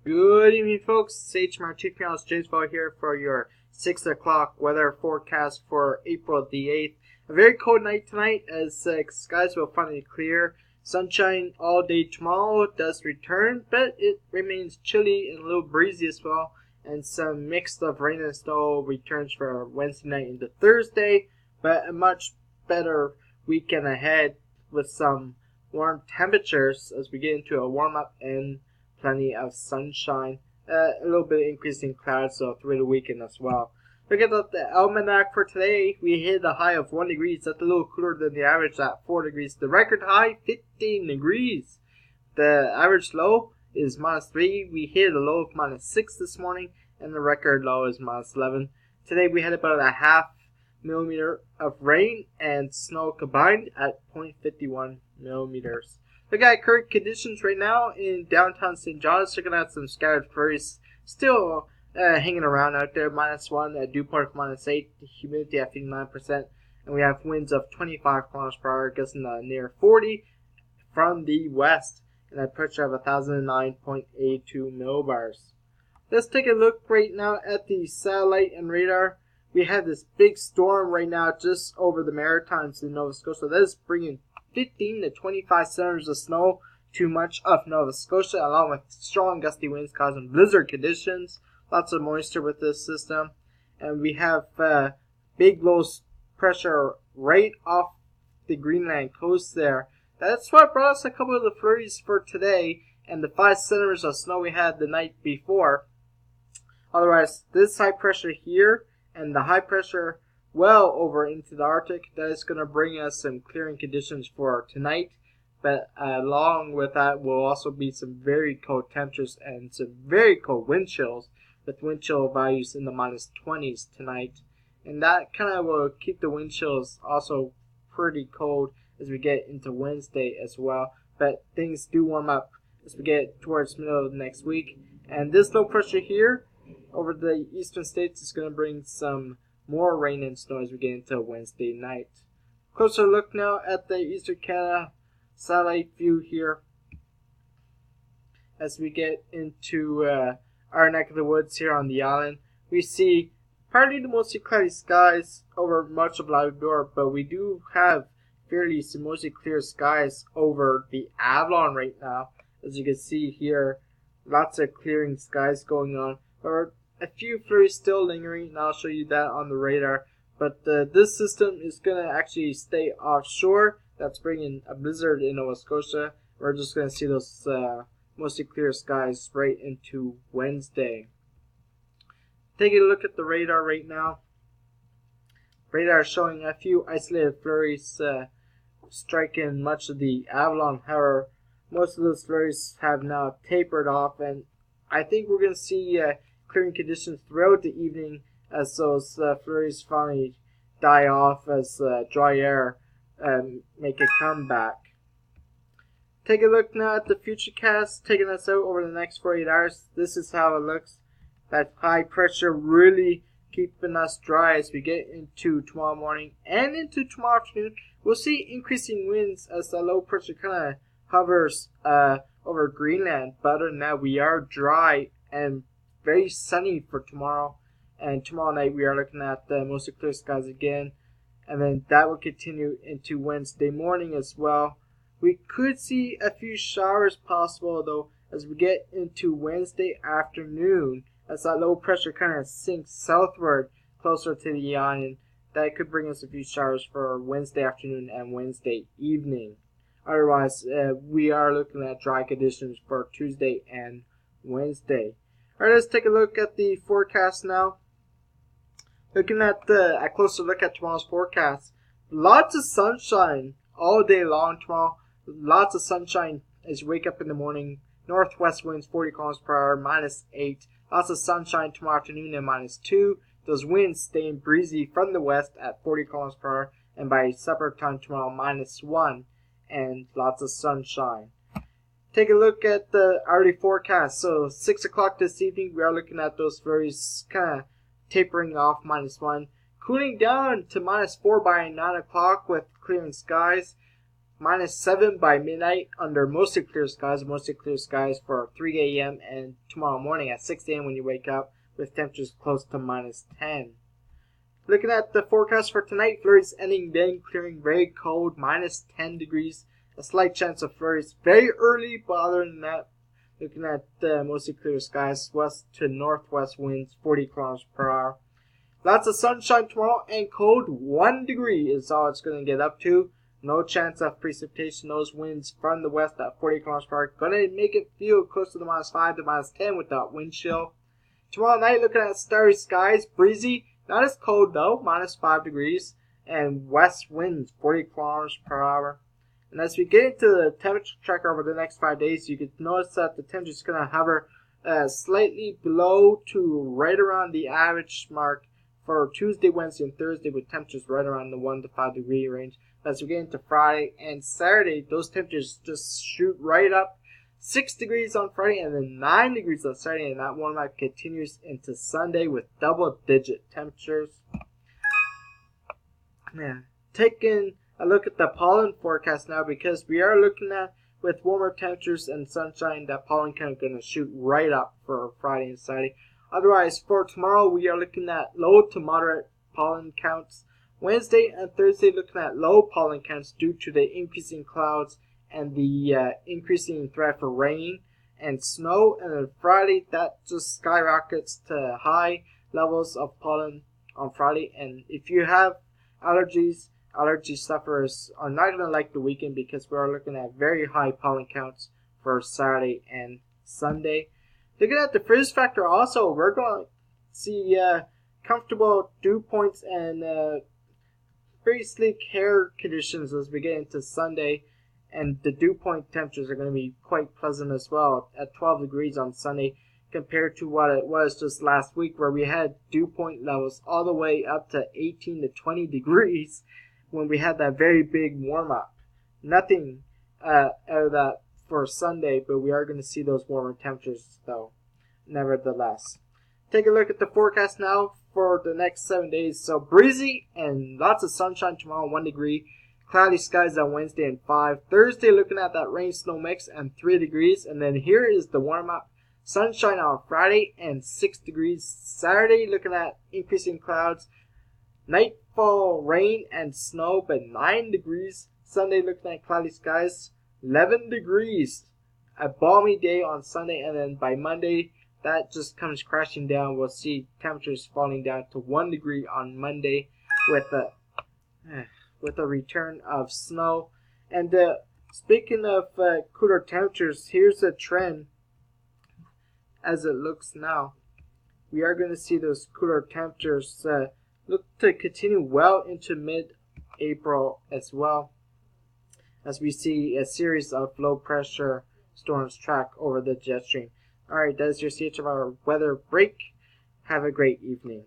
Good evening, folks. CHMR Chief Meteorologist James Ball here for your 6 o'clock weather forecast for April the 8th. A very cold night tonight as skies will finally clear. Sunshine all day tomorrow does return, but it remains chilly and a little breezy as well. And some mix of rain and snow returns for Wednesday night into Thursday, but a much better weekend ahead with some warm temperatures as we get into a warm-up and plenty of sunshine. A little bit of increase in clouds through the weekend as well. Look at the almanac for today. We hit a high of 1 degree. That's a little cooler than the average at 4 degrees. The record high, 15 degrees. The average low is -3. We hit a low of -6 this morning, and the record low is -11. Today we had about a half millimeter of rain and snow combined at 0.51 millimeters. Look at current conditions right now in downtown St. John's. Looking at some scattered flurries still hanging around out there. -1 at DEWPOINTS, -8. Humidity at 59%. And we have winds of 25 kilometers per hour, gusting near 40 from the west. And a pressure of 1,009.82 millibars. Let's take a look right now at the satellite and radar. We have this big storm right now just over the Maritimes in Nova Scotia. That is bringing 15 to 25 centimeters of snow to much of Nova Scotia, along with strong gusty winds causing blizzard conditions. Lots of moisture with this system. And we have big low pressure right off the Greenland coast there. That's what brought us a couple of the flurries for today and the 5 centimeters of snow we had the night before. Otherwise, this high pressure here and the high pressure well over into the Arctic, that is going to bring us some clearing conditions for tonight. But along with that will also be some very cold temperatures and some very cold wind chills, with wind chill values in the -20s tonight. And that kind of will keep the wind chills also pretty cold as we get into Wednesday as well. But things do warm up as we get towards the middle of next week. And this low pressure here over the eastern states is going to bring some more rain and snow as we get into Wednesday night. Closer look now at the Eastern Canada satellite view here. As we get into our neck of the woods here on the island, we see partly to mostly cloudy skies over much of Labrador, but we do have fairly to mostly clear skies over the Avalon right now. As you can see here, lots of clearing skies going on. Or a few flurries still lingering, and I'll show you that on the radar. But this system is going to actually stay offshore. That's bringing a blizzard in Nova Scotia. We're just going to see those mostly clear skies right into Wednesday. Taking a look at the radar right now. Radar showing a few isolated flurries striking much of the Avalon. However, most of those flurries have now tapered off, and I think we're going to see clearing conditions throughout the evening as those flurries finally die off as dry air make a comeback. Take a look now at the futurecast, taking us out over the next 48 hours. This is how it looks. That high pressure really keeping us dry as we get into tomorrow morning and into tomorrow afternoon. We'll see increasing winds as the low pressure kind of hovers over Greenland. But other than that, we are dry and very sunny for tomorrow. And tomorrow night we are looking at mostly clear skies again. And then that will continue into Wednesday morning as well. We could see a few showers possible though as we get into Wednesday afternoon. As that low pressure kind of sinks southward closer to the island. That could bring us a few showers for Wednesday afternoon and Wednesday evening. Otherwise, we are looking at dry conditions for Tuesday and Wednesday. Alright, let's take a look at the forecast now. Looking at a closer look at tomorrow's forecast. Lots of sunshine all day long tomorrow. Lots of sunshine as you wake up in the morning. Northwest winds 40 kilometers per hour, -8. Lots of sunshine tomorrow afternoon at -2. Those winds staying breezy from the west at 40 kilometers per hour. And by supper time tomorrow, -1. And lots of sunshine. Take a look at the hourly forecast. So 6 o'clock this evening, we are looking at those flurries kind of tapering off -1. Cooling down to -4 by 9 o'clock with clearing skies. -7 by midnight under mostly clear skies for 3 a.m. and tomorrow morning at 6 a.m. when you wake up, with temperatures close to -10. Looking at the forecast for tonight, flurries ending, then clearing, very cold, -10 degrees. A slight chance of flurries very early, but other than that, looking at mostly clear skies, west to northwest winds, 40 kilometers per hour. Lots of sunshine tomorrow and cold, 1 degree is all it's going to get up to. No chance of precipitation. Those winds from the west at 40 kilometers per hour going to make it feel close to the -5 to -10 with that wind chill. Tomorrow night, looking at starry skies, breezy, not as cold though, -5 degrees, and west winds, 40 kilometers per hour. And as we get into the temperature tracker over the next 5 days, you can notice that the temperature is going to hover slightly below to right around the average mark for Tuesday, Wednesday, and Thursday, with temperatures right around the 1 to 5 degree range. As we get into Friday and Saturday, those temperatures just shoot right up. 6 degrees on Friday and then 9 degrees on Saturday, and that warm up continues into Sunday with double-digit temperatures. Yeah. Taking a look at the pollen forecast now, because we are looking at, with warmer temperatures and sunshine, that pollen count going to shoot right up for Friday and Saturday. Otherwise, for tomorrow, we are looking at low to moderate pollen counts. Wednesday and Thursday, looking at low pollen counts due to the increasing clouds and the increasing threat for rain and snow. And then Friday, that just skyrockets to high levels of pollen on Friday. And if you have allergies, allergy sufferers are not going to like the weekend, because we are looking at very high pollen counts for Saturday and Sunday. Looking at the frizz factor also, we're going to see comfortable dew points and very sleek hair conditions as we get into Sunday. And the dew point temperatures are going to be quite pleasant as well, at 12 degrees on Sunday, compared to what it was just last week, where we had dew point levels all the way up to 18 to 20 degrees when we had that very big warm-up. Nothing out of that for Sunday, but we are going to see those warmer temperatures, though, nevertheless. Take a look at the forecast now for the next 7 days. So breezy and lots of sunshine tomorrow, 1 degree. Cloudy skies on Wednesday and 5. Thursday, looking at that rain-snow mix and 3 degrees. And then here is the warm-up. Sunshine on Friday and 6 degrees. Saturday, looking at increasing clouds. Nightfall rain and snow, but 9 degrees. Sunday, looking at cloudy skies, 11 degrees. A balmy day on Sunday, and then by Monday, that just comes crashing down. We'll see temperatures falling down to 1 degree on Monday with a return of snow. And speaking of cooler temperatures, here's a trend as it looks now. We are going to see those cooler temperatures look to continue well into mid-April as well, as we see a series of low-pressure storms track over the jet stream. Alright, that is your CHMR weather break. Have a great evening.